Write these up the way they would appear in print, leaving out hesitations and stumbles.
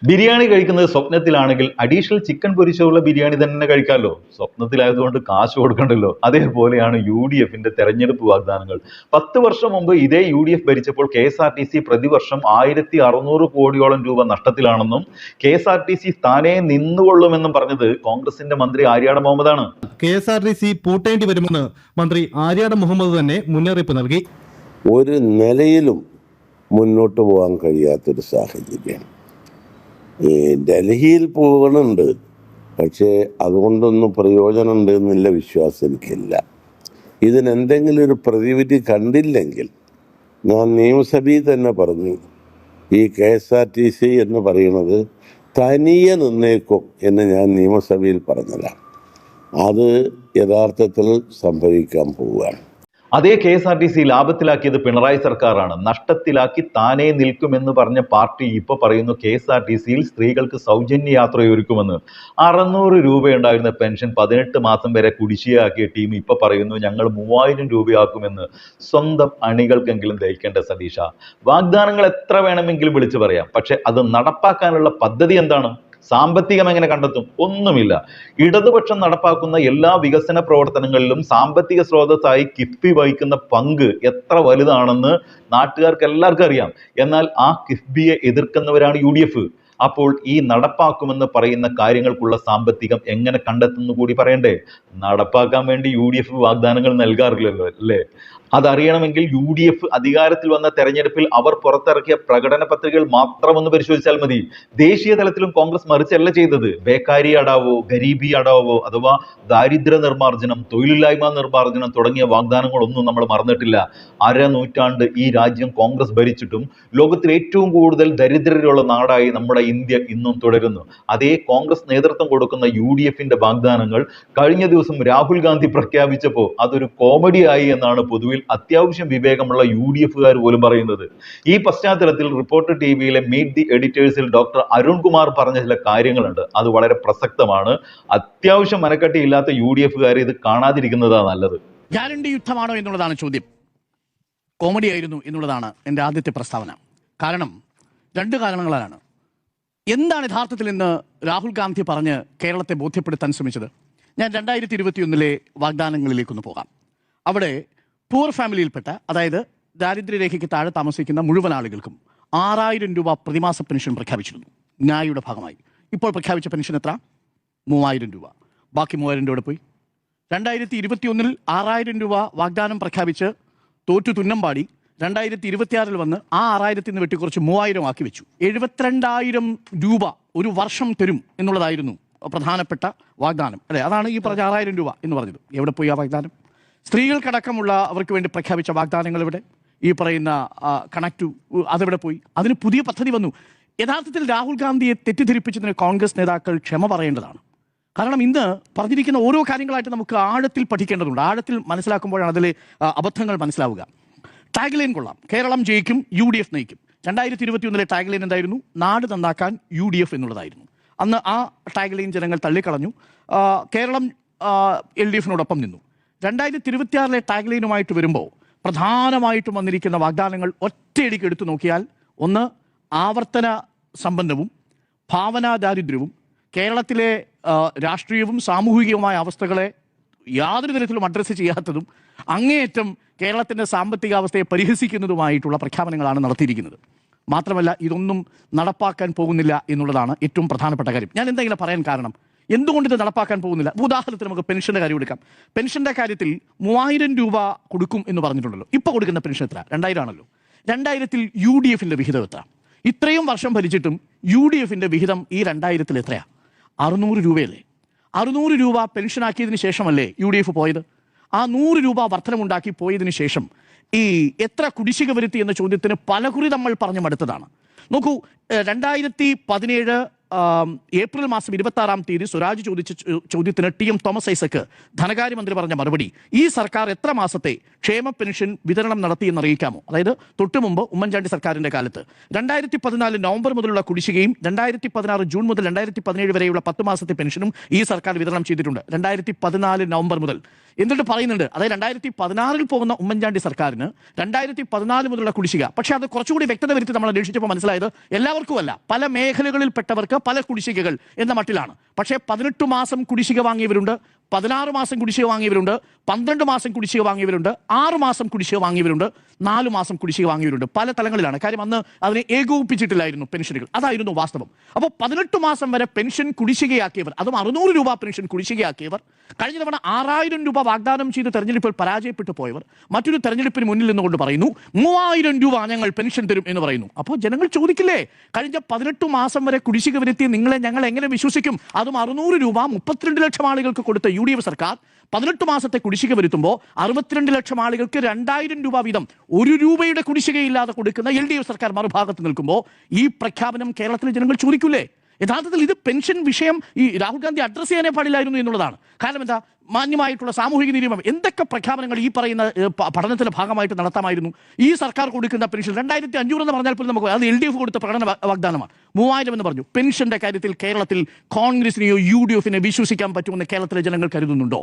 ബിരിയാണി കഴിക്കുന്നത് സ്വപ്നത്തിലാണെങ്കിൽ additional chicken പൊരിച്ചുള്ള biryani തന്നെ കഴിക്കാമല്ലോ. സ്വപ്നത്തിലായതുകൊണ്ട് കാശ് കൊടുക്കണ്ടല്ലോ. അതേപോലെയാണ് UDFന്റെ തെരഞ്ഞെടുപ്പ് വാഗ്ദാനങ്ങൾ. 10 വർഷം മുമ്പ് ഇതേ UDF ഭരിച്ചപ്പോൾ KSRTC പ്രതിവർഷം 1600 കോടിയോളം രൂപ നഷ്ടത്തിലാണെന്നും KSRTC താനേ നിന്നുകൊള്ളുമെന്നും പറഞ്ഞത് കോൺഗ്രസിന്റെ മന്ത്രി ആര്യാടൻ മുഹമ്മദാണ്. KSRTC പൂട്ടേണ്ടി വരുമെന്ന് മന്ത്രി ആര്യാടൻ മുഹമ്മദ് തന്നെ മുന്നറിയിപ്പ് നൽകി. ഒരു നിലയിലും മുന്നോട്ട് പോകാൻ കഴിയാത്തൊരു സാഹചര്യമാണ്. ഡൽഹിയിൽ പോകണുണ്ട്, പക്ഷേ അതുകൊണ്ടൊന്നും പ്രയോജനമുണ്ട് എന്നുള്ള വിശ്വാസം എനിക്കില്ല. ഇതിനെന്തെങ്കിലും ഒരു പ്രതിവിധി കണ്ടില്ലെങ്കിൽ ഞാൻ നിയമസഭയിൽ തന്നെ പറഞ്ഞു, ഈ KSRTC എന്ന് പറയുന്നത് തനിയെ നിന്നേക്കും എന്ന് ഞാൻ നിയമസഭയിൽ പറഞ്ഞതാണ്. അത് യഥാർത്ഥത്തിൽ സംഭവിക്കാൻ പോവുകയാണ്. അതേ KSRTC ലാഭത്തിലാക്കിയത് പിണറായി സർക്കാരാണ്. നഷ്ടത്തിലാക്കി താനേ നിൽക്കുമെന്ന് പറഞ്ഞ പാർട്ടി ഇപ്പൊ പറയുന്നു KSRTCയിൽ സ്ത്രീകൾക്ക് സൗജന്യ യാത്രയൊരുക്കുമെന്ന്. 600 രൂപയുണ്ടായിരുന്ന പെൻഷൻ 18 മാസം വരെ കുടിശ്ശികയാക്കിയ ടീം ഇപ്പൊ പറയുന്നു ഞങ്ങൾ 3000 രൂപയാക്കുമെന്ന്. സ്വന്തം അണികൾക്കെങ്കിലും ദഹിക്കേണ്ട സതീഷ. വാഗ്ദാനങ്ങൾ എത്ര വേണമെങ്കിലും വിളിച്ചു പറയാം, പക്ഷെ അത് നടപ്പാക്കാനുള്ള പദ്ധതി എന്താണ്? സാമ്പത്തികം എങ്ങനെ കണ്ടെത്തും? ഒന്നുമില്ല. ഇടതുപക്ഷം നടപ്പാക്കുന്ന എല്ലാ വികസന പ്രവർത്തനങ്ങളിലും സാമ്പത്തിക സ്രോതസ്സായി കിഫ്ബി വഹിക്കുന്ന പങ്ക് എത്ര വലുതാണെന്ന് നാട്ടുകാർക്ക് എല്ലാവർക്കും അറിയാം. എന്നാൽ ആ കിഫ്ബിയെ എതിർക്കുന്നവരാണ് UDF. അപ്പോൾ ഈ നടപ്പാക്കുമെന്ന് പറയുന്ന കാര്യങ്ങൾക്കുള്ള സാമ്പത്തികം എങ്ങനെ കണ്ടെത്തുന്നു കൂടി പറയണ്ടേ? നടപ്പാക്കാൻ വേണ്ടി UDF വാഗ്ദാനങ്ങൾ നൽകാറില്ലല്ലോ, അല്ലേ? അതറിയണമെങ്കിൽ UDF അധികാരത്തിൽ വന്ന തെരഞ്ഞെടുപ്പിൽ അവർ പുറത്തിറക്കിയ പ്രകടന പത്രികകൾ മാത്രം ഒന്ന് പരിശോധിച്ചാൽ മതി. ദേശീയ തലത്തിലും കോൺഗ്രസ് മറിച്ചല്ല ചെയ്തത്. ബേക്കാരി അടാവോ, ഗരീബി അടാവോ അഥവാ ദാരിദ്ര്യ നിർമ്മാർജ്ജനം, തൊഴിലില്ലായ്മ നിർമ്മാർജ്ജനം തുടങ്ങിയ വാഗ്ദാനങ്ങളൊന്നും നമ്മൾ മറന്നിട്ടില്ല. 1/2 നൂറ്റാണ്ട് ഈ രാജ്യം കോൺഗ്രസ് ഭരിച്ചിട്ടും ലോകത്തിൽ ഏറ്റവും കൂടുതൽ ദരിദ്രരുള്ള നാടായി നമ്മുടെ ഇന്ത്യ ഇന്നും തുടരുന്നു. അതേ കോൺഗ്രസ് നേതൃത്വം കൊടുക്കുന്ന UDFന്റെ വാഗ്ദാനങ്ങൾ കഴിഞ്ഞ ദിവസം രാഹുൽ ഗാന്ധി പ്രഖ്യാപിച്ചപ്പോൾ അതൊരു കോമഡിയായി എന്നാണ് പൊതുവിൽ അത്യാവശ്യം വിവേകമുള്ള UDFകാർ പോലും പറയുന്നത്. ഈ പശ്ചാത്തലത്തിൽ റിപ്പോർട്ടർ TVയിലെ മീറ്റ് ദി എഡിറ്റേഴ്സിൽ ഡോക്ടർ അരുൺ കുമാർ പറഞ്ഞ ചില കാര്യങ്ങളുണ്ട്. അത് വളരെ പ്രസക്തമാണ്. അത്യാവശ്യം മനക്കട്ടിയില്ലാത്ത UDFകാർ ഇത് കാണാതിരിക്കുന്നതാണ് നല്ലത്. ഗ്യാരണ്ടി യുദ്ധമാണോ എന്നുള്ളതാണ് ചോദ്യം. കോമഡി ആയിരുന്നു എന്നുള്ളതാണ് എൻ്റെ ആദ്യത്തെ പ്രസ്താവന. കാരണം 2 കാരണങ്ങളാണ്. എന്താണ് യഥാർത്ഥത്തിൽ ഇന്ന് രാഹുൽ ഗാന്ധി പറഞ്ഞ് കേരളത്തെ ബോധ്യപ്പെടുത്താൻ ശ്രമിച്ചത്? ഞാൻ 2021 വാഗ്ദാനങ്ങളിലേക്കൊന്ന് പോകാം. അവിടെ പൂർ ഫാമിലിയിൽപ്പെട്ട, അതായത് ദാരിദ്ര്യരേഖയ്ക്ക് താഴെ താമസിക്കുന്ന മുഴുവൻ ആളുകൾക്കും 6000 രൂപ പ്രതിമാസ പെൻഷൻ പ്രഖ്യാപിച്ചിരുന്നു ന്യായയുടെ ഭാഗമായി. ഇപ്പോൾ പ്രഖ്യാപിച്ച പെൻഷൻ എത്ര? 3000 രൂപ. ബാക്കി 3000 രൂപ പോയി. 2021 6000 രൂപ വാഗ്ദാനം പ്രഖ്യാപിച്ച് തോറ്റു തുന്നമ്പാടി 2026 വന്ന് ആ 6000 വെട്ടിക്കുറച്ച് 3000 ആക്കി വെച്ചു. 72,000 രൂപ ഒരു വർഷം തരും എന്നുള്ളതായിരുന്നു പ്രധാനപ്പെട്ട വാഗ്ദാനം, അല്ലേ? അതാണ് ഈ പറഞ്ഞ 6000 രൂപ എന്ന് പറഞ്ഞത്. എവിടെ പോയി ആ വാഗ്ദാനം? സ്ത്രീകൾക്കടക്കമുള്ള അവർക്ക് വേണ്ടി പ്രഖ്യാപിച്ച വാഗ്ദാനങ്ങൾ എവിടെ? ഈ പറയുന്ന കണക്റ്റു അതെവിടെ പോയി? അതിന് പുതിയ പദ്ധതി വന്നു. യഥാർത്ഥത്തിൽ രാഹുൽ ഗാന്ധിയെ തെറ്റിദ്ധരിപ്പിച്ചതിന് കോൺഗ്രസ് നേതാക്കൾ ക്ഷമ പറയേണ്ടതാണ്. കാരണം ഇന്ന് പറഞ്ഞിരിക്കുന്ന ഓരോ കാര്യങ്ങളായിട്ട് നമുക്ക് ആഴത്തിൽ പഠിക്കേണ്ടതുണ്ട്. ആഴത്തിൽ മനസ്സിലാക്കുമ്പോഴാണ് അതിലെ അബദ്ധങ്ങൾ മനസ്സിലാവുക. ടാഗ് ലൈൻ കൊള്ളാം. കേരളം ജയിക്കും, UDF നയിക്കും. 2021 ടാഗ് ലൈൻ എന്തായിരുന്നു? നാട് നന്നാക്കാൻ UDF എന്നുള്ളതായിരുന്നു. അന്ന് ആ ടാഗ് ലൈൻ ജനങ്ങൾ തള്ളിക്കളഞ്ഞു. കേരളം LDFനോടൊപ്പം നിന്നു. 2026 ടാഗ് ലൈനുമായിട്ട് വരുമ്പോൾ പ്രധാനമായിട്ടും വന്നിരിക്കുന്ന വാഗ്ദാനങ്ങൾ ഒറ്റയടിക്ക് എടുത്തു നോക്കിയാൽ, ഒന്ന് ആവർത്തന സമ്പന്നവും ഭാവനാ ദാരിദ്ര്യവും കേരളത്തിലെ രാഷ്ട്രീയവും സാമൂഹികവുമായ അവസ്ഥകളെ യാതൊരു തരത്തിലും അഡ്രസ്സ് ചെയ്യാത്തതും അങ്ങേയറ്റം കേരളത്തിൻ്റെ സാമ്പത്തികാവസ്ഥയെ പരിഹസിക്കുന്നതുമായിട്ടുള്ള പ്രഖ്യാപനങ്ങളാണ് നടത്തിയിരിക്കുന്നത്. മാത്രമല്ല ഇതൊന്നും നടപ്പാക്കാൻ പോകുന്നില്ല എന്നുള്ളതാണ് ഏറ്റവും പ്രധാനപ്പെട്ട കാര്യം. ഞാൻ എന്തെങ്കിലും പറയാൻ കാരണം, എന്തുകൊണ്ട് ഇത് നടപ്പാക്കാൻ പോകുന്നില്ല? ഉദാഹരണത്തിന് നമുക്ക് പെൻഷൻ്റെ കാര്യം എടുക്കാം. പെൻഷൻ്റെ കാര്യത്തിൽ 3000 രൂപ കൊടുക്കും എന്ന് പറഞ്ഞിട്ടുണ്ടല്ലോ. ഇപ്പോൾ കൊടുക്കുന്ന പെൻഷൻ എത്ര? 2000 ആണല്ലോ. 2000 UDFന്റെ വിഹിതം എത്ര? ഇത്രയും വർഷം ഭരിച്ചിട്ടും UDFന്റെ വിഹിതം ഈ 2000 എത്രയാ? 600 രൂപയല്ലേ? 600 രൂപ പെൻഷനാക്കിയതിന് ശേഷമല്ലേ UDF പോയത്? ആ 100 രൂപ വർധനമുണ്ടാക്കി പോയതിന് ശേഷം ഈ എത്ര കുടിശ്ശിക വരുത്തി എന്ന ചോദ്യത്തിന് പലകുറി നമ്മൾ പറഞ്ഞു മടുത്തതാണ്. നോക്കൂ, 2017 ഏപ്രിൽ മാസം 26-ാം തീയതി സ്വരാജ് ചോദിച്ച ചോദ്യത്തിന് TM തോമസ് ഐസക്ക് ധനകാര്യമന്ത്രി പറഞ്ഞ മറുപടി, ഈ സർക്കാർ എത്ര മാസത്തെ ക്ഷേമ പെൻഷൻ വിതരണം നടത്തിയെന്ന് അറിയിക്കാമോ? അതായത് തൊട്ടു മുമ്പ് ഉമ്മൻചാണ്ടി സർക്കാരിൻ്റെ കാലത്ത് 2014 നവംബർ മുതലുള്ള കുടിശ്ശികയും 2016 ജൂൺ മുതൽ 2017 വരെയുള്ള 10 മാസത്തെ പെൻഷനും ഈ സർക്കാർ വിതരണം ചെയ്തിട്ടുണ്ട്. 2014 നവംബർ മുതൽ എന്നിട്ട് പറയുന്നുണ്ട്, അതായത് 2016 പോകുന്ന ഉമ്മൻചാണ്ടി സർക്കാരിന് 2014 മുതലുള്ള കുടിശ്ശിക. പക്ഷേ അത് കുറച്ചുകൂടി വ്യക്തത വരുത്തി നമ്മൾ അന്വേഷിച്ചപ്പോൾ മനസ്സിലായത് എല്ലാവർക്കും അല്ല, പല മേഖലകളിൽപ്പെട്ടവർക്ക് പല കുടിശ്ശികകൾ എന്ന മട്ടിലാണ്. പക്ഷേ 18 മാസം കുടിശ്ശിക വാങ്ങിയവരുണ്ട്, 16 മാസം കുടിശ്ശിക വാങ്ങിയവരുണ്ട്, 12 മാസം കുടിശ്ശിക വാങ്ങിയവരുണ്ട്, 6 മാസം കുടിശ്ശിക വാങ്ങിയവരുണ്ട്, 4 മാസം കുടിശ്ശിക വാങ്ങിയവരുണ്ട്. പല തലങ്ങളിലാണ്. കാര്യം അന്ന് അതിനെ ഏകോപിപ്പിച്ചിട്ടില്ലായിരുന്നു പെൻഷനുകൾ, അതായിരുന്നു വാസ്തവം. അപ്പോൾ 18 മാസം വരെ പെൻഷൻ കുടിശ്ശികയാക്കിയവർ, അതും 600 രൂപ പെൻഷൻ കുടിശ്ശികയാക്കിയവർ, കഴിഞ്ഞ തവണ 6000 രൂപ വാഗ്ദാനം ചെയ്ത് തെരഞ്ഞെടുപ്പിൽ പരാജയപ്പെട്ടു പോയവർ, മറ്റൊരു തെരഞ്ഞെടുപ്പിന് മുന്നിൽ നിന്നുകൊണ്ട് പറയുന്നു 3000 രൂപ ഞങ്ങൾ പെൻഷൻ തരും എന്ന് പറയുന്നു. അപ്പോൾ ജനങ്ങൾ ചോദിക്കില്ലേ, കഴിഞ്ഞ 18 മാസം വരെ കുടിശ്ശിക വരുത്തി നിങ്ങളെ ഞങ്ങൾ എങ്ങനെ വിശ്വസിക്കും? അതും 600 രൂപ 32 ലക്ഷം ആളുകൾക്ക് കൊടുത്ത UDF സർക്കാർ 18 മാസത്തെ കുടിശ്ശിക വരുത്തുമ്പോൾ 62 ലക്ഷം ആളുകൾക്ക് 2000 രൂപ വീതം 1 രൂപയുടെ കുടിശ്ശികയില്ലാതെ കൊടുക്കുന്ന LDF സർക്കാർ മറുഭാഗത്ത് നിൽക്കുമ്പോൾ ഈ പ്രഖ്യാപനം കേരളത്തിലെ ജനങ്ങൾ ചോദിക്കൂലേ? യഥാർത്ഥത്തിൽ ഇത് പെൻഷൻ വിഷയം ഈ രാഹുൽ ഗാന്ധി അഡ്രസ് ചെയ്യാനേ പാടില്ലായിരുന്നു എന്നുള്ളതാണ്. കാരണം എന്താ, മാന്യമായിട്ടുള്ള സാമൂഹിക നിയമം എന്തൊക്കെ പ്രഖ്യാപനങ്ങൾ ഈ പറയുന്ന പഠനത്തിന്റെ ഭാഗമായിട്ട് നടത്താമായിരുന്നു. ഈ സർക്കാർ കൊടുക്കുന്ന പെൻഷൻ 2500 എന്ന് പറഞ്ഞാൽ പോലും നമുക്ക് അത് LDF കൊടുത്ത പ്രകടന വാഗ്ദാനമാണ്. 3000 എന്ന് പറഞ്ഞു. പെൻഷന്റെ കാര്യത്തിൽ കേരളത്തിൽ കോൺഗ്രസിനെയോ UDFനെ വിശ്വസിക്കാൻ പറ്റുമെന്ന് കേരളത്തിലെ ജനങ്ങൾ കരുതുന്നുണ്ടോ?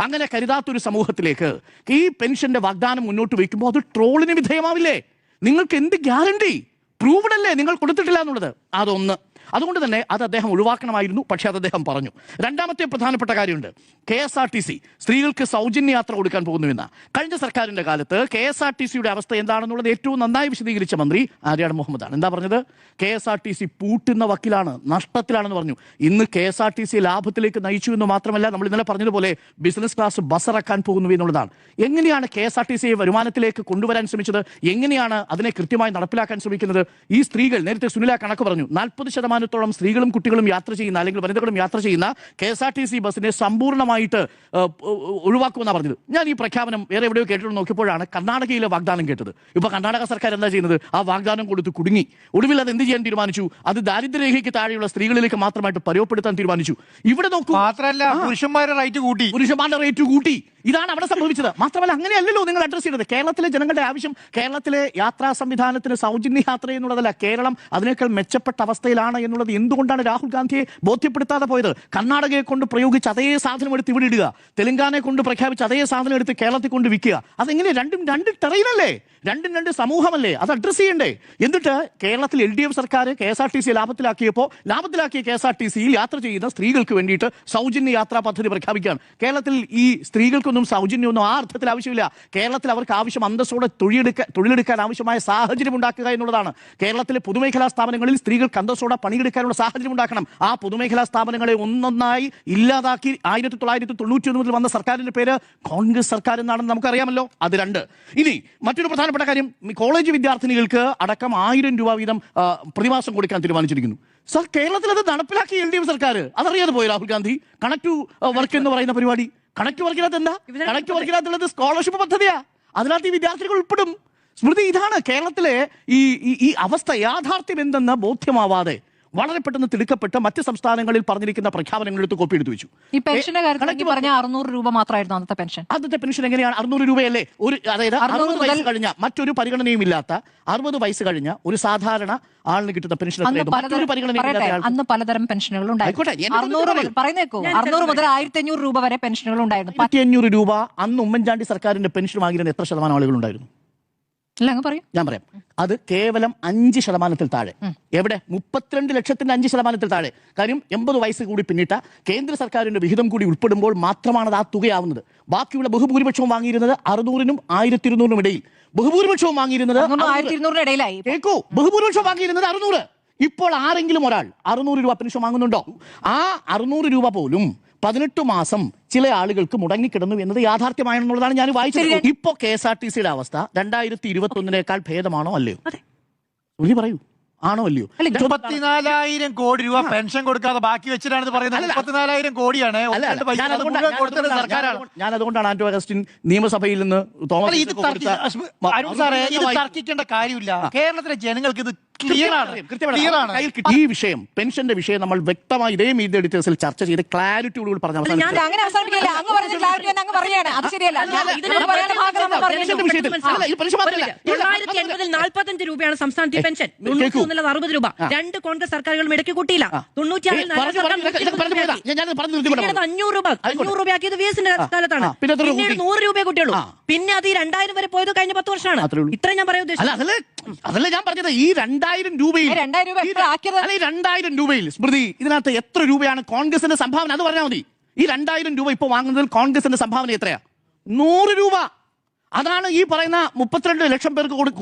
അങ്ങനെ കരുതാത്തൊരു സമൂഹത്തിലേക്ക് ഈ പെൻഷന്റെ വാഗ്ദാനം മുന്നോട്ട് വയ്ക്കുമ്പോൾ അത് ട്രോളിന് വിധേയമാവില്ലേ? നിങ്ങൾക്ക് എന്ത് ഗ്യാരണ്ടി? പ്രൂവ്ഡ് അല്ലേ നിങ്ങൾ കൊടുത്തിട്ടില്ല എന്നുള്ളത്? അതൊന്ന്. അതുകൊണ്ട് തന്നെ അത് അദ്ദേഹം ഒഴിവാക്കണമായിരുന്നു. പക്ഷേ അത് അദ്ദേഹം പറഞ്ഞു. രണ്ടാമത്തെ പ്രധാനപ്പെട്ട കാര്യമുണ്ട്. KSRTC സ്ത്രീകൾക്ക് സൗജന്യ യാത്ര കൊടുക്കാൻ പോകുന്നുവെന്ന കഴിഞ്ഞ സർക്കാരിന്റെ കാലത്ത് KSRTCയുടെ അവസ്ഥ എന്താണെന്നുള്ളത് ഏറ്റവും നന്നായി വിശദീകരിച്ച മന്ത്രി ആര്യാടൻ മുഹമ്മദാണ്. എന്താ പറഞ്ഞത്? KSRTC പൂട്ടുന്ന വക്കിലാണ്, നഷ്ടത്തിലാണെന്ന് പറഞ്ഞു. ഇന്ന് KSRTC ലാഭത്തിലേക്ക് നയിച്ചു എന്ന് മാത്രമല്ല, നമ്മൾ ഇന്നലെ പറഞ്ഞതുപോലെ ബിസിനസ് ക്ലാസ് ബസ് ഇറക്കാൻ പോകുന്നു എന്നുള്ളതാണ്. എങ്ങനെയാണ് KSRTCയെ വരുമാനത്തിലേക്ക് കൊണ്ടുവരാൻ ശ്രമിച്ചത്? എങ്ങനെയാണ് അതിനെ കൃത്യമായി നടപ്പിലാക്കാൻ ശ്രമിക്കുന്നത്? ഈ സ്ത്രീകൾ, നേരത്തെ സുനില കണക്ക് പറഞ്ഞു, 40% സ്ത്രീകളും കുട്ടികളും യാത്ര ചെയ്യുന്ന, അല്ലെങ്കിൽ വനിതകളും യാത്ര ചെയ്യുന്ന KSRTC ബസ്സിനെ സമ്പൂർണ്ണമായിട്ട് ഒഴിവാക്കുമെന്നാണ് പറഞ്ഞത്. ഞാൻ ഈ പ്രഖ്യാപനം വേറെ എവിടെയോ കേട്ടിട്ട് നോക്കിയപ്പോഴാണ് കർണാടകയിലെ വാഗ്ദാനം കേട്ടത്. ഇപ്പൊ കർണാടക സർക്കാർ എന്താ ചെയ്യുന്നത്? ആ വാഗ്ദാനം കൊടുത്ത് കുടുങ്ങി. ഒടുവിൽ അത് എന്ത് ചെയ്യാൻ തീരുമാനിച്ചു? അത് ദാരിദ്ര്യരേഖയ്ക്ക് താഴെയുള്ള സ്ത്രീകളിലേക്ക് മാത്രമായിട്ട് പര്യാപ്തപ്പെടുത്താൻ തീരുമാനിച്ചു. ഇവിടെ നോക്കൂ, മാത്രമല്ല പുരുഷന്മാരുടെ റേറ്റ് കൂട്ടി. ഇതാണ് അവിടെ സംഭവിച്ചത്. മാത്രമല്ല അങ്ങനെയല്ലല്ലോ നിങ്ങൾ അഡ്രസ് ചെയ്തത്. കേരളത്തിലെ ജനങ്ങളുടെ ആവശ്യം കേരളത്തിലെ യാത്രാ സംവിധാനത്തിന് സൗജന്യ യാത്ര എന്നുള്ളതല്ല, കേരളം അതിനേക്കാൾ മെച്ചപ്പെട്ട അവസ്ഥയിലാണ് എന്നുള്ളത് എന്തുകൊണ്ടാണ് രാഹുൽ ഗാന്ധിയെ ബോധ്യപ്പെടുത്താതെ പോയത്? കർണാടകയെ കൊണ്ട് പ്രയോഗിച്ച് അതേ സാധനം എടുത്ത് ഇവിടെ ഇടുക, തെലങ്കാനയെ കൊണ്ട് പ്രഖ്യാപിച്ച് അതേ സാധനം എടുത്ത് കേരളത്തിൽ കൊണ്ട് വിൽക്കുക. അതെങ്ങനെ? രണ്ടും രണ്ട് ടെറൈനല്ലേ, രണ്ട് സമൂഹമല്ലേ? അത് അഡ്രസ് ചെയ്യണ്ടേ? എന്നിട്ട് കേരളത്തിൽ LDF സർക്കാർ KSRTC ലാഭത്തിലാക്കിയ KSRTCയിൽ യാത്ര ചെയ്യുന്ന സ്ത്രീകൾക്ക് വേണ്ടിയിട്ട് സൗജന്യ യാത്രാ പദ്ധതി പ്രഖ്യാപിക്കുകയാണ്. കേരളത്തിൽ ഈ സ്ത്രീകൾക്കൊന്നും സൗജന്യമൊന്നും ആ അർത്ഥത്തിൽ ആവശ്യമില്ല. കേരളത്തിൽ അവർക്ക് ആവശ്യം അന്തസ്സോടെ തൊഴിലെടുക്കാൻ ആവശ്യമായ സാഹചര്യം ഉണ്ടാക്കുക എന്നുള്ളതാണ്. കേരളത്തിലെ പൊതുമേഖലാ സ്ഥാപനങ്ങളിൽ സ്ത്രീകൾക്ക് അന്തസ്സോടെ പണിയെടുക്കാനുള്ള സാഹചര്യം ഉണ്ടാക്കണം. ആ പൊതുമേഖലാ സ്ഥാപനങ്ങളെ ഒന്നൊന്നായി ഇല്ലാതാക്കി 1991 മുതൽ വന്ന സർക്കാരിന്റെ പേര് കോൺഗ്രസ് സർക്കാർ എന്നാണെന്ന് നമുക്കറിയാമല്ലോ. അത് രണ്ട്. ഇനി മറ്റൊരു പ്രധാനപ്പെട്ട കാര്യം, കോളേജ് വിദ്യാർത്ഥിനികൾക്ക് അടക്കം 1000 രൂപ വീതം പ്രതിമാസം കൊടുക്കാൻ തീരുമാനിച്ചിരിക്കുന്നു. സർ, കേരളത്തിൽ അത് നടപ്പിലാക്കി LDF സർക്കാർ. അതറിയാതെ പോയി രാഹുൽ ഗാന്ധി. കണക്ട് വർക്ക് എന്ന് പറയുന്ന പരിപാടി, കണക്ട് വർക്കിനകത്ത് എന്താ? കണക്ട് വർക്കിനകത്തുള്ളത് സ്കോളർഷിപ്പ് പദ്ധതിയാ. അതിനകത്ത് ഈ വിദ്യാർത്ഥികൾ ഉൾപ്പെടും. സ്മൃതി, ഇതാണ് കേരളത്തിലെ ഈ അവസ്ഥ. യാഥാർത്ഥ്യം എന്തെന്ന് ബോധ്യമാവാതെ വളരെ പെട്ടെന്ന് തിടുക്കപ്പെട്ട് മറ്റ് സംസ്ഥാനങ്ങളിൽ പറഞ്ഞിരിക്കുന്ന പ്രഖ്യാപനങ്ങൾ എടുത്ത് കോപ്പി എടുത്തു വെച്ചു. ഈ പെൻഷന്റെ കാര്യത്തിൽ പറഞ്ഞ 600 രൂപ മാത്രമായിരുന്നു അന്നത്തെ പെൻഷൻ. അന്നത്തെ പെൻഷൻ എങ്ങനെയാണ്? 600 രൂപയല്ലേ? അതായത് 60 വയസ്സ് കഴിഞ്ഞ, മറ്റൊരു പരിഗണനയും ഇല്ലാത്ത 60 വയസ്സ് കഴിഞ്ഞ ഒരു സാധാരണ ആളിന് കിട്ടുന്ന പെൻഷൻ അന്ന് പലതരം പെൻഷനുകൾ ഉണ്ടായിരുന്നു. 600 മുതൽ 1500 രൂപ വരെ പെൻഷനുകൾ ഉണ്ടായിരുന്നു. 1500 രൂപ അന്ന് ഉമ്മൻചാണ്ടി സർക്കാരിന്റെ പെൻഷൻ വാങ്ങിയിരുന്ന എത്ര ശതമാനം ആളുകൾ ഉണ്ടായിരുന്നു? ഞാൻ പറയാം. അത് കേവലം 5% താഴെ. എവിടെ? 32 ലക്ഷത്തിന്റെ 5% താഴെ. കാര്യം 80 വയസ്സ് കൂടി പിന്നിട്ട കേന്ദ്ര സർക്കാരിന്റെ വിഹിതം കൂടി ഉൾപ്പെടുമ്പോൾ മാത്രമാണ് അത് ആ തുകയാവുന്നത്. ബാക്കിയുള്ള ബഹുഭൂരിപക്ഷവും വാങ്ങിയിരുന്നത് 600-നും 1200-നും ഇടയിൽ. ബഹുഭൂരിപക്ഷവും വാങ്ങിയിരുന്നത് 1200-ന് ഇടയിലായി. കേൾക്കൂ, ബഹുഭൂരിപക്ഷം വാങ്ങിയിരുന്നത് 600. ഇപ്പോൾ ആരെങ്കിലും ഒരാൾ 600 രൂപ പെൻഷൻ വാങ്ങുന്നുണ്ടോ? ആ 600 രൂപ പോലും 18 മാസം ചില ആളുകൾക്ക് മുടങ്ങിക്കിടന്നു എന്നത് യാഥാർത്ഥ്യമാണെന്നുള്ളതാണ് ഞാൻ വായിച്ചത്. ഇപ്പോ KSRTCയുടെ അവസ്ഥ 2021-നേക്കാൾ ഭേദമാണോ അല്ലയോ? പറയൂ, ആണോ അല്ലയോ? 34,000 കോടി രൂപ പെൻഷൻ കൊടുക്കാതെ ബാക്കി വെച്ചിട്ടാണ് പറയുന്നത്. 34,000 കോടിയാണ്. ഞാൻ അതുകൊണ്ടാണ് ആന്റോ അഗസ്റ്റിൻ നിയമസഭയിൽ നിന്ന് ഇത് തർക്കിക്കേണ്ട കാര്യമില്ല. കേരളത്തിലെ ജനങ്ങൾക്ക് ഇത് ഈ വിഷയം പെൻഷന്റെ വിഷയം നമ്മൾ വ്യക്തമായി ഇതേ മീഡിയ എഡിറ്റേഴ്സിൽ ചർച്ച ചെയ്ത് ക്ലാരിറ്റിയോട് പറഞ്ഞ അങ്ങനെ അവസാനിപ്പിക്കില്ല. അങ്ങ് പറഞ്ഞ clarity തന്നെ അങ്ങ് പറയാണ്. അത് ശരിയല്ല. ഇതിനൊരു പറയുന്ന ഭാഗം നമ്മൾ പറഞ്ഞു. 980 രൂപയാണ് സംസ്ഥാനത്തെ പെൻഷൻ. 60 രൂപ. 2 കോൺഗ്രസ് സർക്കാരുകളും ഇടയ്ക്ക് കൂട്ടിയില്ല. 96 500 രൂപയാക്കിയത് VS-ന്റെ കാലത്താണ്. പിന്നീട് 100 രൂപ കൂട്ടിയുള്ളൂ. പിന്നെ അത് ഈ 2000 വരെ പോയത് കഴിഞ്ഞ 10 വർഷമാണ്. ഇത്രയും ഞാൻ പറയാൻ ഉദ്ദേശിച്ചത്. അതല്ല ഞാൻ പറഞ്ഞത്. ഈ 2000 രൂപയിൽ 2000 രൂപയിൽ സ്മൃതി ഇതിനകത്ത് എത്ര രൂപയാണ് കോൺഗ്രസിന്റെ സംഭാവന? അത് പറഞ്ഞാൽ മതി. ഈ 2000 രൂപ ഇപ്പൊ വാങ്ങുന്നതിൽ കോൺഗ്രസിന്റെ സംഭാവന എത്രയാ? 100 രൂപ. അതാണ് ഈ പറയുന്ന 32 ലക്ഷം പേർക്ക്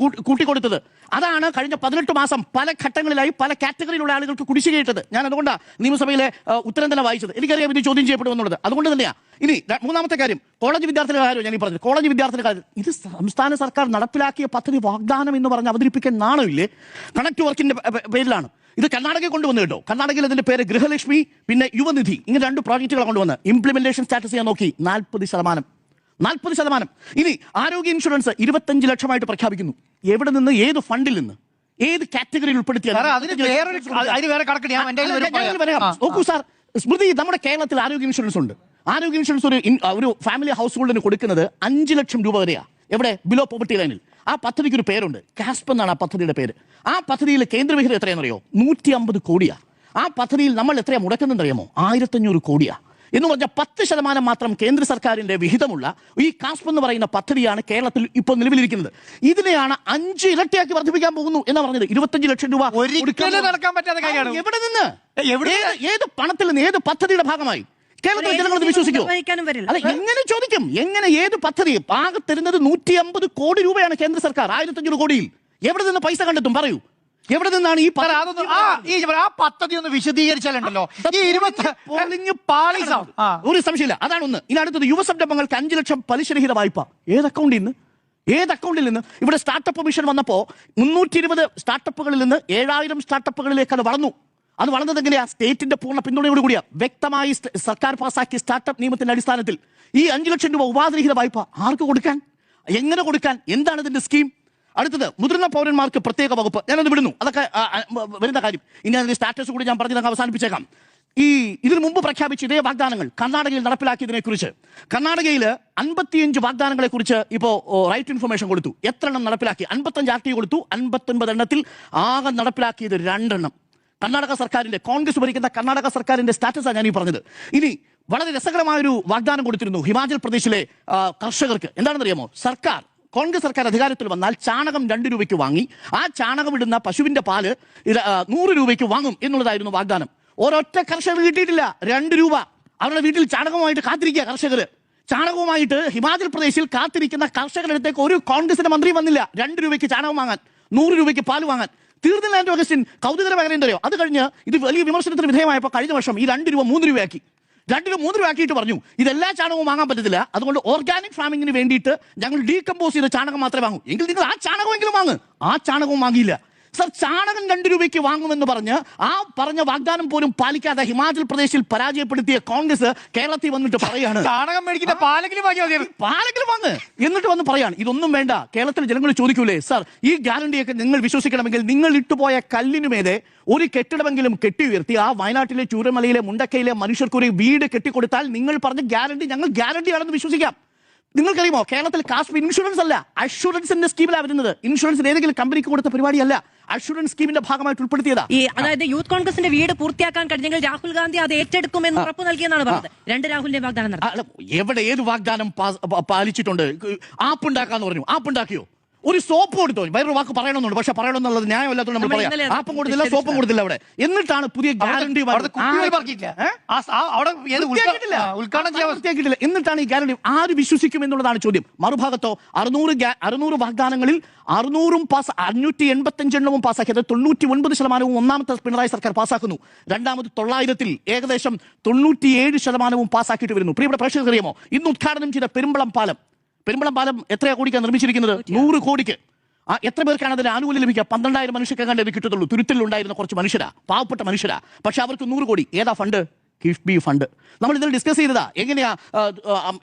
കൂട്ടിക്കൊടുത്തത്. അതാണ് കഴിഞ്ഞ 18 മാസം പല ഘട്ടങ്ങളിലായി പല കാറ്റഗറിയിലുള്ള ആളുകൾക്ക് കുടിശ്ശികയിട്ടത്. ഞാൻ അതുകൊണ്ടാണ് നിയമസഭയിലെ ഉത്തരം തന്നെ വായിച്ചത്. എനിക്കറിയാം ഇത് ചോദ്യം ചെയ്യപ്പെടുമെന്നുള്ളത്. അതുകൊണ്ട് തന്നെയാണ്. ഇനി മൂന്നാമത്തെ കാര്യം, കോളേജ് വിദ്യാർത്ഥികളുടെ കാര്യം ഞാൻ ഈ പറഞ്ഞത്. കോളേജ് വിദ്യാർത്ഥികളുടെ കാര്യം ഇത് സംസ്ഥാന സർക്കാർ നടപ്പിലാക്കിയ പദ്ധതി വാഗ്ദാനം എന്ന് പറഞ്ഞ് അവതരിപ്പിക്കാൻ നാണമില്ലേ? കണക്ട് വർക്കിന്റെ പേരിലാണ് ഇത് കർണാടകയിൽ കൊണ്ടുവന്നു കേട്ടോ. കർണാടകയിൽ അതിന്റെ പേര് ഗൃഹലക്ഷ്മി, പിന്നെ യുവനിധി, ഇങ്ങനെ 2 പ്രോജക്റ്റുകൾ കൊണ്ടുവന്ന് ഇംപ്ലിമെന്റേഷൻ സ്റ്റാറ്റസ് ഞാൻ നോക്കി 40%. ഇനി ആരോഗ്യ ഇൻഷുറൻസ് 25 ലക്ഷമായിട്ട് പ്രഖ്യാപിക്കുന്നു. എവിടെ നിന്ന്, ഏത് ഫണ്ടിൽ നിന്ന്, ഏത് കാറ്റഗറിയിൽ ഉൾപ്പെടുത്തിയത്? നോക്കൂ സാർ, സ്മൃതി, നമ്മുടെ കേരളത്തിൽ ആരോഗ്യ ഇൻഷുറൻസ് ഉണ്ട്. ആരോഗ്യ ഇൻഷുറൻസ് ഒരു ഫാമിലി ഹൗസ് ഹോൾഡിന് കൊടുക്കുന്നത് 5 ലക്ഷം രൂപ വരെയാണ്. എവിടെ? ബിലോ പോവർട്ടി ലൈനിൽ. ആ പദ്ധതിക്ക് ഒരു പേരുണ്ട്, കാസ്പ് എന്നാണ് ആ പദ്ധതിയുടെ പേര്. ആ പദ്ധതിയിൽ കേന്ദ്രവിഹിതം എത്രയാണെന്നറിയോ? 150 കോടിയാ. ആ പദ്ധതിയിൽ നമ്മൾ എത്രയാ മുടക്കുന്നുണ്ടറിയാമോ? 1500 കോടിയാ. എന്ന് പറഞ്ഞാൽ 10% മാത്രം കേന്ദ്ര സർക്കാരിന്റെ വിഹിതമുള്ള ഈ കാസ്പ് എന്ന് പറയുന്ന പദ്ധതിയാണ് കേരളത്തിൽ ഇപ്പോൾ നിലവിലിരിക്കുന്നത്. ഇതിനെയാണ് 5 ഇരട്ടിയാക്കി വർദ്ധിപ്പിക്കാൻ പോകുന്നു എന്ന് പറഞ്ഞത്. 25 ലക്ഷം രൂപ നടക്കാൻ പറ്റാത്ത കാര്യമാണ്. എവിടെ നിന്ന്, ഏത് പണത്തിൽ നിന്ന്, ഏത് പദ്ധതിയുടെ ഭാഗമായി? കേരളത്തിലെ ജനങ്ങൾ വിശ്വസിക്കുമോ? അല്ല, എങ്ങനെ ചോദിക്കും? എങ്ങനെ, ഏത് പദ്ധതി? ആകെ തരുന്നത് 150 കോടി രൂപയാണ് കേന്ദ്ര സർക്കാർ. 1500 കോടിയിൽ എവിടെ നിന്ന് പൈസ കണ്ടെത്തും? പറയൂ, എവിടെ നിന്നാണ് ഈ പദ്ധതി ഒന്ന് വിശദീകരിച്ചാലുണ്ടല്ലോ ഒരു സംശയമില്ല. അതാണ് ഒന്ന്. ഇനി അടുത്തത്, യുവസംരംഭങ്ങൾക്ക് 5 ലക്ഷം പലിശരഹിത വായ്പ. ഏത് അക്കൗണ്ടിൽ നിന്ന്? ഇവിടെ സ്റ്റാർട്ടപ്പ് മിഷൻ വന്നപ്പോ 320 സ്റ്റാർട്ടപ്പുകളിൽ നിന്ന് 7000 സ്റ്റാർട്ടപ്പുകളിലേക്ക് അത് വളർന്നു. അത് വളർന്നത് എങ്ങനെയാ? സ്റ്റേറ്റിന്റെ പൂർണ്ണ പിന്തുണയോട് കൂടിയാ. വ്യക്തമായി സർക്കാർ പാസാക്കിയ സ്റ്റാർട്ടപ്പ് നിയമത്തിന്റെ അടിസ്ഥാനത്തിൽ ഈ 5 ലക്ഷം രൂപ ഉപാധിരഹിത വായ്പ ആർക്ക് കൊടുക്കാൻ, എങ്ങനെ കൊടുക്കാൻ, എന്താണ് ഇതിന്റെ സ്കീം? അടുത്തത്, മുതിർന്ന പൗരന്മാർക്ക് പ്രത്യേക വകുപ്പ്. ഞാനത് വിടുന്നു, അതൊക്കെ വരുന്ന കാര്യം. ഇനി അതിന്റെ സ്റ്റാറ്റസ് കൂടി ഞാൻ പറഞ്ഞ് അവസാനിപ്പിച്ചേക്കാം. ഇതിനു മുമ്പ് പ്രഖ്യാപിച്ച ഇതേ വാഗ്ദാനങ്ങൾ കർണാടകയിൽ നടപ്പിലാക്കിയതിനെ കുറിച്ച്, കർണാടകയിൽ 55 വാഗ്ദാനങ്ങളെ കുറിച്ച് ഇപ്പോ റൈറ്റ് ഇൻഫർമേഷൻ കൊടുത്തു. എത്ര എണ്ണം നടപ്പിലാക്കി? 55 RT കൊടുത്തു. 59 എണ്ണത്തിൽ ആകെ നടപ്പിലാക്കിയത് 2 എണ്ണം. കർണാടക സർക്കാരിന്റെ, കോൺഗ്രസ് ഭരിക്കുന്ന കർണാടക സർക്കാരിന്റെ സ്റ്റാറ്റസാണ് ഞാൻ ഈ പറഞ്ഞത്. ഇനി വളരെ രസകരമായൊരു വാഗ്ദാനം കൊടുത്തിരുന്നു ഹിമാചൽ പ്രദേശിലെ കർഷകർക്ക്. എന്താണെന്നറിയാമോ? കോൺഗ്രസ് സർക്കാർ അധികാരത്തിൽ വന്നാൽ ചാണകം 2 രൂപയ്ക്ക് വാങ്ങി ആ ചാണകം ഇടുന്ന പശുവിന്റെ പാല് 100 രൂപയ്ക്ക് വാങ്ങും എന്നുള്ളതായിരുന്നു വാഗ്ദാനം. ഒരൊറ്റ കർഷകർ കിട്ടിയിട്ടില്ല. 2 രൂപ. അവരുടെ വീട്ടിൽ ചാണകവുമായിട്ട് കാത്തിരിക്കുക കർഷകർ. ചാണകവുമായിട്ട് ഹിമാചൽ പ്രദേശിൽ കാത്തിരിക്കുന്ന കർഷകരുടെ അടുത്തേക്ക് ഒരു കോൺഗ്രസിന്റെ മന്ത്രി വന്നില്ല 2 രൂപയ്ക്ക് ചാണകം വാങ്ങാൻ, 100 രൂപയ്ക്ക് പാല് വാങ്ങാൻ. തീർന്നില്ല ആൻഡ്രൂ അഗസ്റ്റിൻ. കൗതുകരമായ എന്തറിയോ? അത് കഴിഞ്ഞ് ഇത് വലിയ വിമർശനത്തിന് വിധേയമായപ്പോൾ കഴിഞ്ഞ വർഷം ഈ 2 രൂപ 3 രൂപയാക്കി. 2 രൂപ 3 രൂപ ആക്കിയിട്ട് പറഞ്ഞു ഇതെല്ലാ ചാണകവും വാങ്ങാൻ പറ്റത്തില്ല, അതുകൊണ്ട് ഓർഗാനിക് ഫാമിങ്ങിന് വേണ്ടിയിട്ട് ഞങ്ങൾ ഡീകമ്പോസ് ചെയ്ത ചാണകം മാത്രമേ വാങ്ങൂ. എങ്കിൽ നിങ്ങൾ ആ ചാണകമെങ്കിലും വാങ്ങ്. ആ ചാണകവും വാങ്ങിയില്ല. സർ, ചാണകം 2 രൂപയ്ക്ക് വാങ്ങുമെന്ന് പറഞ്ഞ് ആ പറഞ്ഞ വാഗ്ദാനം പോലും പാലിക്കാതെ ഹിമാചൽ പ്രദേശിൽ പരാജയപ്പെടുത്തിയ കോൺഗ്രസ് കേരളത്തിൽ വന്നിട്ട് പറയാണ് ചാണകം മേടിക്കുന്ന പാലെങ്കിലും വാങ്ങ് എന്നിട്ട് വന്ന് പറയാണ് ഇതൊന്നും വേണ്ട. കേരളത്തിലെ ജനങ്ങൾ ചോദിക്കൂലേ, സർ ഈ ഗ്യാരണ്ടിയൊക്കെ നിങ്ങൾ വിശ്വസിക്കണമെങ്കിൽ നിങ്ങൾ ഇട്ടുപോയ കല്ലിനുമേതെ ഒരു കെട്ടിടമെങ്കിലും കെട്ടി ഉയർത്തി ആ വയനാട്ടിലെ ചൂരമലയിലെ മുണ്ടക്കയിലെ മനുഷ്യർക്ക് ഒരു വീട് കെട്ടിക്കൊടുത്താൽ നിങ്ങൾ പറഞ്ഞ ഗ്യാരണ്ടി ഞങ്ങൾ ഗ്യാരണ്ടിയാണെന്ന് വിശ്വസിക്കാം. നിങ്ങൾക്കറിയുമോ, കേരളത്തിൽ കാസ്പ് ഇൻഷുറൻസ് അല്ല, അഷുറൻസിന്റെ സ്കീമിലാണ് വരുന്നത്. ഇൻഷുറൻസിന് ഏതെങ്കിലും കമ്പനിക്ക് കൊടുത്ത പരിപാടിയല്ല, അഷുറൻസ് സ്കീമിന്റെ ഭാഗമായിട്ട് ഉൾപ്പെടുത്തിയതാ. അതായത് യൂത്ത് കോൺഗ്രസിന്റെ വീട് പൂർത്തിയാക്കാൻ കഴിഞ്ഞെങ്കിൽ രാഹുൽ ഗാന്ധി അത് ഏറ്റെടുക്കുമെന്ന് ഉറപ്പ് നൽകിയെന്നാണ് പറഞ്ഞത്. 2 രാഹുലിന്റെ വാഗ്ദാനം എവിടെ, ഏത് വാഗ്ദാനം പാലിച്ചിട്ടുണ്ട്? ആപ്പ് ഉണ്ടാക്കാന്ന് പറഞ്ഞു. ആപ്പ് ഉണ്ടാക്കിയോ? ഒരു സോപ്പ് കൊടുത്തോ? വേറൊരു വാക്ക് പറയണമെന്നുണ്ട്, പക്ഷെ പറയണമെന്നുള്ളത് ന്യായമല്ലാത്തത് നമ്മൾ പറയാം. ആപ്പും കൊടുത്തില്ല, സോപ്പും കൊടുത്തില്ല. അവിടെ എന്നിട്ടാണ് പുതിയ ഗ്യാരണ്ടി എന്നിട്ടാണ് ഈ ഗ്യാരണ്ടി. ആര് വിശ്വസിക്കും എന്നുള്ളതാണ് ചോദ്യം. മറുഭാഗത്തോ 600 വാഗ്ദാനങ്ങളിൽ 600 പാസ്, 585 എണ്ണവും പാസ്സാക്കിയത് 99% ഒന്നാമത്തെ പിണറായി സർക്കാർ പാസ്സാക്കുന്നു. രണ്ടാമത് 900-ൽ ഏകദേശം 97% പാസ്സാക്കിയിട്ട് വരുന്നു. പ്രിയപ്പെട്ട പ്രേക്ഷകർക്ക് അറിയാമോ, ഇന്ന് ഉദ്ഘാടനം ചെയ്ത പെരുമ്പളം പാലം എത്രയാ കോടിക്കാണ് നിർമ്മിച്ചിരിക്കുന്നത്? 100 കോടിക്ക്. എത്ര പേർക്കാണ് അതിന് ആനുകൂല്യം ലഭിക്കുക? 12,000 മനുഷ്യർക്ക് കണ്ടേ കിട്ടത്തുള്ളൂ. തുരുത്തിലുണ്ടായിരുന്ന കുറച്ച് മനുഷ്യരാ, പാവപ്പെട്ട മനുഷ്യരാ. പക്ഷെ അവർക്ക് 100 കോടി. ഏതാ ഫണ്ട്? കിഫ്ബി ഫണ്ട്. നമ്മൾ ഇതിൽ ഡിസ്കസ് ചെയ്തതാ എങ്ങനെയാ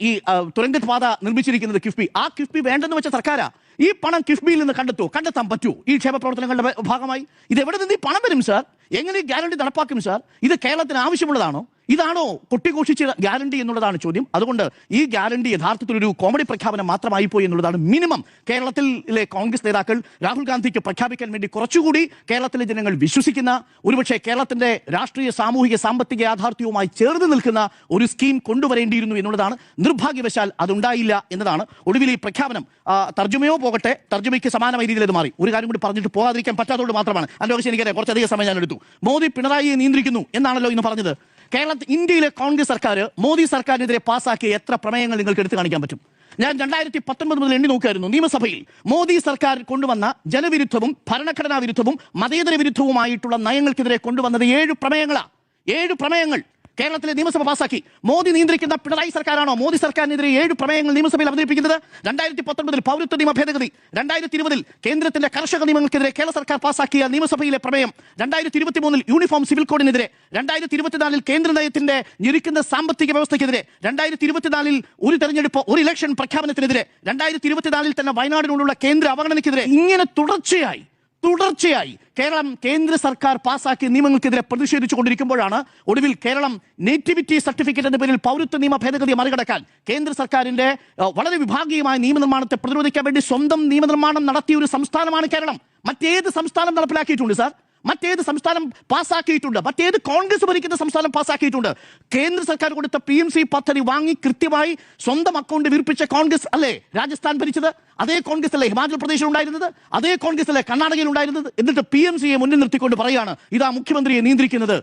ഈ തുരങ്ക പാത നിർമ്മിച്ചിരിക്കുന്നത്. കിഫ്ബി. ആ കിഫ്ബി വേണ്ടെന്ന് വെച്ച സർക്കാരാ. ഈ പണം കിഫ്ബിയിൽ നിന്ന് കണ്ടെത്താൻ പറ്റൂ ഈ ക്ഷേമ പ്രവർത്തനങ്ങളുടെ ഭാഗമായി? ഇത് എവിടെ നിന്ന് ഈ പണം വരും സാർ? എങ്ങനെ ഗ്യാരണ്ടി നടപ്പാക്കും സാർ? ഇത് കേരളത്തിന് ആവശ്യമുള്ളതാണോ? ഇതാണോ കൊട്ടിഘോഷിച്ച ഗ്യാരണ്ടി എന്നുള്ളതാണ് ചോദ്യം. അതുകൊണ്ട് ഈ ഗ്യാരണ്ടി യഥാർത്ഥത്തിൽ ഒരു കോമഡി പ്രഖ്യാപനം മാത്രമായി പോയി എന്നുള്ളതാണ് മിനിമം കേരളത്തിലെ കോൺഗ്രസ് നേതാക്കൾ രാഹുൽ ഗാന്ധിക്ക് പ്രഖ്യാപിക്കാൻ വേണ്ടി കുറച്ചുകൂടി കേരളത്തിലെ ജനങ്ങൾ വിശ്വസിക്കുന്ന, ഒരുപക്ഷെ കേരളത്തിന്റെ രാഷ്ട്രീയ സാമൂഹിക സാമ്പത്തിക യാഥാർത്ഥ്യവുമായി ചേർന്ന് നിൽക്കുന്ന ഒരു സ്കീം കൊണ്ടുവരേണ്ടിയിരുന്നു എന്നുള്ളതാണ്. നിർഭാഗ്യവശാൽ അതുണ്ടായില്ല എന്നതാണ്. ഒടുവിൽ ഈ പ്രഖ്യാപനം തർജ്ജമയോ പോകട്ടെ, തർജ്ജമയ്ക്ക് സമാനമായ രീതിയിൽ ഇത് മാറി. ഒരു കാര്യം കൂടി പറഞ്ഞിട്ട് പോകാതിരിക്കാൻ പറ്റാത്തതുകൊണ്ട് മാത്രമാണ്. അതിന്റെ എനിക്കറിയാം കുറച്ചധികം സമയം ഞാൻ എടുത്തു. മോദി പിണറായിയെ നിയന്ത്രിക്കുന്നു എന്നാണല്ലോ ഇന്ന് പറഞ്ഞത്. ഇന്ത്യയിലെ കോൺഗ്രസ് സർക്കാർ മോദി സർക്കാരിനെതിരെ പാസ്സാക്കിയ എത്ര പ്രമേയങ്ങൾ നിങ്ങൾക്ക് എടുത്തു കാണിക്കാൻ പറ്റും? ഞാൻ 2019 മുതൽ എണ്ണി നോക്കുകയായിരുന്നു. നിയമസഭയിൽ മോദി സർക്കാർ കൊണ്ടുവന്ന ജനവിരുദ്ധവും ഭരണഘടനാ വിരുദ്ധവും മതേതര വിരുദ്ധവുമായിട്ടുള്ള നയങ്ങൾക്കെതിരെ കൊണ്ടുവന്നത് 7 പ്രമേയങ്ങളാണ്. 7 പ്രമേയങ്ങൾ കേരളത്തിലെ നിയമസഭ പാസാക്കി. മോദി നിയന്ത്രിക്കുന്ന പിണറായി സർക്കാരാണോ മോദി സർക്കാരിനെതിരെ 7 പ്രമേയങ്ങൾ നിയമസഭയിൽ അവതരിപ്പിക്കുന്നത്? 2019 പൗരത്വ നിയമ ഭേദഗതി, 2020 കേന്ദ്രത്തിന്റെ കർഷക നിയമങ്ങൾക്കെതിരെ കേരള സർക്കാർ പാസാക്കിയ നിയമസഭയിലെ പ്രമേയം, 2023 യൂണിഫോം സിവിൽ കോഡിനെതിരെ, 2024 കേന്ദ്ര നയത്തിന്റെ ഞെരുക്കുന്ന സാമ്പത്തിക വ്യവസ്ഥയ്ക്കെതിരെ, 2024 ഒരു തെരഞ്ഞെടുപ്പ് ഒരു ഇലക്ഷൻ പ്രഖ്യാപനത്തിനെതിരെ, 2024 തന്നെ വയനാടിനോടുള്ള കേന്ദ്ര അവഗണനയ്ക്കെതിരെ, ഇങ്ങനെ തുടർച്ചയായി കേരളം കേന്ദ്ര സർക്കാർ പാസാക്കിയ നിയമങ്ങൾക്കെതിരെ പ്രതിഷേധിച്ചു കൊണ്ടിരിക്കുമ്പോഴാണ് ഒടുവിൽ കേരളം നേറ്റിവിറ്റി സർട്ടിഫിക്കറ്റ് എന്ന പേരിൽ പൗരത്വ നിയമ ഭേദഗതി മറികടക്കാൻ കേന്ദ്ര സർക്കാരിന്റെ വളരെ വിഭാഗീയമായ നിയമനിർമ്മാണത്തെ പ്രതിരോധിക്കാൻ വേണ്ടി സ്വന്തം നിയമനിർമ്മാണം നടത്തിയ ഒരു സംസ്ഥാനമാണ് കേരളം. മറ്റേത് സംസ്ഥാനം നടപ്പിലാക്കിയിട്ടുണ്ട് സാർ? മറ്റേത് സംസ്ഥാനം പാസ്സാക്കിയിട്ടുണ്ട്? മറ്റേത് കോൺഗ്രസ് ഭരിക്കുന്ന സംസ്ഥാനം പാസ്സാക്കിയിട്ടുണ്ട്? കേന്ദ്ര സർക്കാർ കൊടുത്ത PMC പദ്ധതി വാങ്ങി കൃത്യമായി സ്വന്തം അക്കൗണ്ട് വിർപ്പിച്ച കോൺഗ്രസ് അല്ലേ രാജസ്ഥാൻ ഭരിച്ചത്? അതേ കോൺഗ്രസ് അല്ലേ ഹിമാചൽ പ്രദേശിൽ ഉണ്ടായിരുന്നത്? അതേ കോൺഗ്രസ് അല്ലേ കർണാടകയിൽ ഉണ്ടായിരുന്നത്? എന്നിട്ട് PMCയെ മുന്നിൽ നിർത്തിക്കൊണ്ട് പറയുകയാണ് ഇതാ മുഖ്യമന്ത്രിയെ നിയന്ത്രിക്കുന്നത്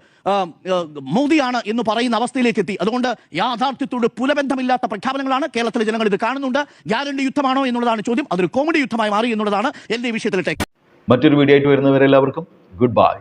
മോദിയാണ് എന്ന് പറയുന്ന അവസ്ഥയിലേക്ക് എത്തി. അതുകൊണ്ട് യാഥാർത്ഥ്യത്തോട് പുലബന്ധമില്ലാത്ത പ്രഖ്യാപനങ്ങളാണ്. കേരളത്തിലെ ജനങ്ങൾ ഇത് കാണുന്നുണ്ട്. ഗ്യാരണ്ടി യുദ്ധമാണോ എന്നുള്ളതാണ് ചോദ്യം. അതൊരു കോമഡി യുദ്ധമായി മാറി എന്നുള്ളതാണ് എന്റെ വിഷയത്തിലെ ടേക്ക്. മറ്റൊരു വീഡിയോ ആയിട്ട് വരുന്നവരെല്ലാവർക്കും ഗുഡ് ബൈ.